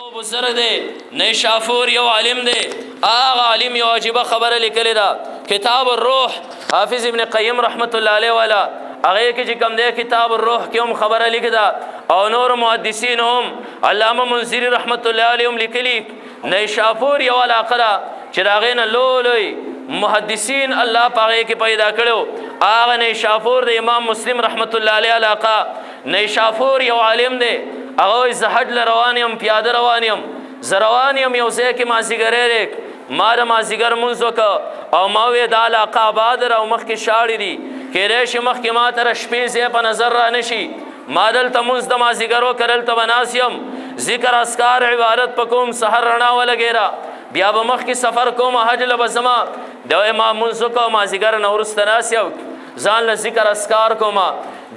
یو بزرگ دی نیشافور یو عالم دی آغا عالم یو عجیبه خبره لیکلی دا کتاب الروح حافظ ابن قیم رحمت الله علیه والا هغه کې چې کوم دی کتاب الروح کې هم خبره لیکي دا او نور محدثین هم علامه منذری رحمت الله علیه هم لیکلی نیشافور یو علاقه چې راغې نه لوی محدثین الله پاغه کې پیدا کړو هغه نیشافور د امام مسلم رحمت الله علیه علاقه نیشافور یو عالم دی هغه زهد روانیم پیاده روانیم زروانیم یو ځای کې مازیګر ما د مازیګر مونځ وکړ او ما وې د علاقه آباد او مخکې شاړې دي کېدای شي مخکې ما تر شپې ځای په نظر را نشي ما دلته مونځ د مازیګر وکړ دلته به ناست یم ذکر اسکار عبادت په کوم سحر رڼا ولګېره بیا به مخکې سفر کوم حج له به زما د ما مونځ وکړ مازیګر نه وروسته ناست یم ځان له ذکر اسکار کوم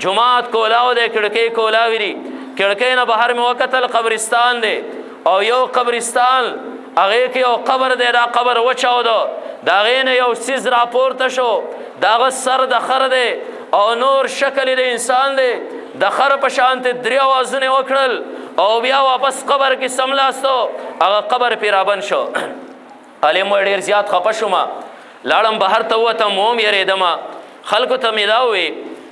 جماعت کولاو دی کړکۍ کولاوي دي کړکۍ نه بهر مې وکتل قبرستان دی او یو قبرستان هغې کې یو قبر دی دا قبر وچاوده د هغې نه یو څیز راپورته شو د هغه سر د خر دی او نور شکل د انسان دی د خر په شانتې درې اوازونه وکړل او بیا واپس قبر کې سملاستو هغه قبر پې رابند شو عالم وایي ډېر زیات خفه شوم لاړم بهر ته ووتم وم یېرېدمه خلکو ته مې دا ووی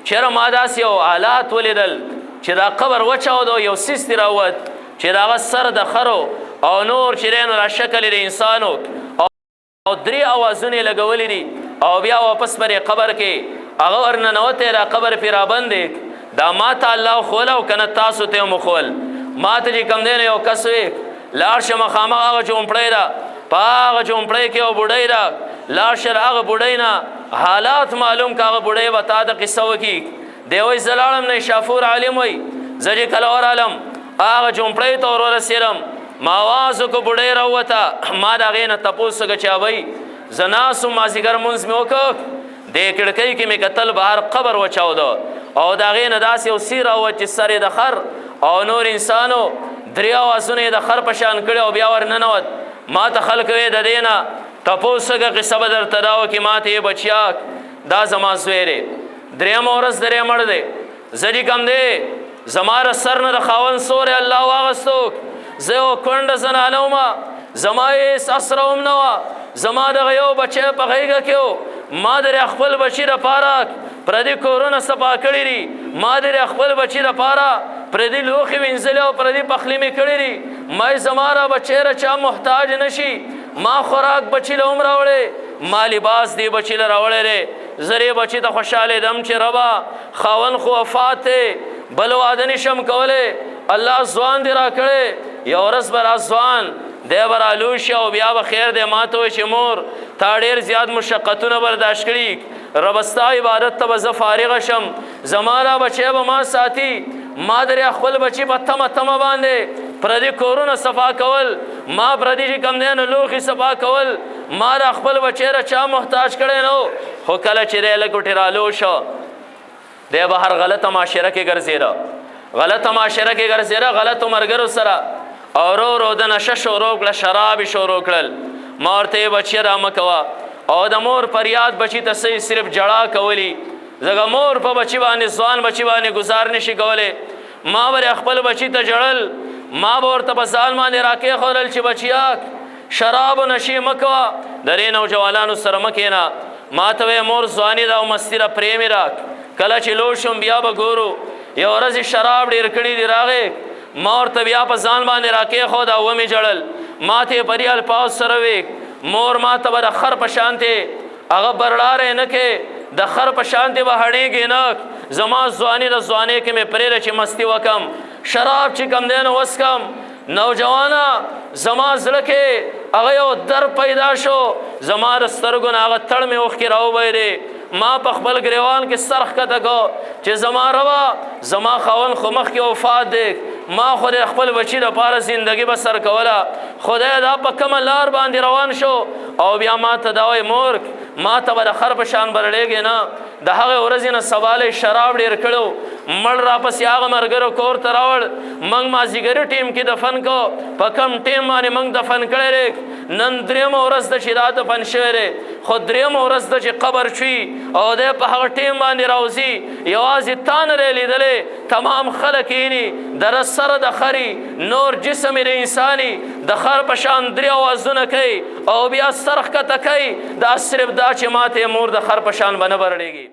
چېرې ما داسې یو حالات ولیدل چې دا قبر وچاوده یو څیز ترې راووت چې د هغه سر د خرو او نور چې دی نو را شکل د انسانو او درې اوازونه یې لګولي دي او بیا واپس پر قبر کې هغه ورننوتی دا قبر پې رابند دی دا ما ته الله خوله او که نه تاسو ته یې وښول ما ته چې کوم دی نو یو کس وی لاړ شه مخامخ هغه جومپړی ده په هغه جومپړی کې یو بوډۍ ده لاړ شه د هغه بوډۍ نه حالات معلوم که هغه بوډۍ به تا ته قصه وکړي دی وایي زه لاړم نیشافور عالم وایي زه چې کله ورغلم هغه جومپړۍ ته ور ورسېدم ما آواز وکړو بوډۍ راووته ما د هغې نه تپوس وکړه چې ابۍ زه ناست وم مازدیګر مونځ مې وکړ دې کړکۍ کې مې کتل بهر قبر وچاوده او د هغې نه داسې یو سی راووت چې سر د خر او نور انسانو درې اوازونه یې د خر په شان کړي او بیا ورننوت ما ته خلک وی د دې نه تپوس وکړه قصه به درته دا وکړي ما ته یې بچیاک دا زما زوی دی درېیمه ورځ درې مړ دی زه چې کوم دی زما د سر نه د خاوند سوری الله واغستو زه یو کونډه زنانه ومه زما هېڅ اسره هم نه وه زما دغه یو بچی په غېږه کې و ما درې خپل بچي دپاره پردي کورونه صفا کړي دي ما درې خپل بچي دپاره پردي لوښې وینځلې او پردي پخلي مې کړي دي ما زما را بچی را چا محتاج نشي ما خوراک بچي له هم راوړی ما لباس دی بچي له راوړی دی زه دې بچي ته خوشحالېدم چې ربه خاوند خو وفات دی بل واده نشم کولی الله ځوان دې را کړی یو ورځ به را ځوان دی به رالوی شي او بیا به خیر دی ما ته وایي چې مور تا ډېر زیات مشقتونه برداشت کړي ربه ستا عبادت ته به زه فارغه شم زما را بچی به ما ساتي ما درې خپل بچي په تمه تمه باندې پردي کورونه صفا کول ما پردي چې کوم دی نو لوښي صفا کول ما را خپل بچی را چا محتاج کړی نو خو کله چې دی لږ ګوټې رالو شو دی به هر غلطه معاشره کې ګرځېده غلطه معاشره کې ګرځېده غلطو ملګرو سره او ورو ورو د نشه شروع کړه شراب یې شروع کړل ما ورته یې بچیه را مه کوه او د مور فریاد بچي ته صرف جړا کولی ځکه مور په بچي باندې ځوان بچي باندې ګزار نشي کولی ما به خپل بچي ته جړل ما به ورته په ځان باندې راکېښودل چې بچیاک شراب و نشې مه کوه د دې نوجوانانو سره مه کښېنه ما ته وایې مور ځواني ده او مستي ده پرې مې راک کله چې لوړ شم بیا به ګورو یو ورځ شراب ډېر کړي دي راغې ما ورته بیا په ځان باندې راکېښود او ومې جړل ما ته یې په دې الفاظ سره وی مور ما ته به د خر په شانتې هغه برړاری نه کې د خر په شانتې به هډېږې نه زما ځواني د ځوانۍ کې مې پرېږده چې مستي وکم شراب چې کم دی نو وڅکم نوجوانه زما زړه کې هغه یو در پیدا شو زما د سترګو نه هغه تړ مې اوښکې راوبهېدې ما په خپل ګریوان کې سر ښکته کړو چې زما ربه زما خاوند خو مخکې وفات دی ما خو د خپل بچي دپاره زندګي به سر کوله خدای دا په کومه لار باندې روان شو او بیا ما ته دا وایي مور ما ته به د خر په شان برړېږې نه د هغه ورځې نه سواله شراب ډیر کړو مړ را پسې هغه مرګرو کور ته راوړ موږ مازدیګر ټیم کې دفن کو په کم ټیم باندې موږ دفن کړی نن درېیمه ورځ ده چې دا دفن شوی دی خو درېیمه ورځ ده چې قبر شوي او دی په هغه ټیم باندې راوځي یوازې تا نه دی لیدلی تمام خلک یې د رس سره د خري نور جسم یې د انساني د خر په شان درې اوازونه کوي او بیا سر ښکته کوي دا صرف دا چې ماته مور د خر په شان به نه برړېږي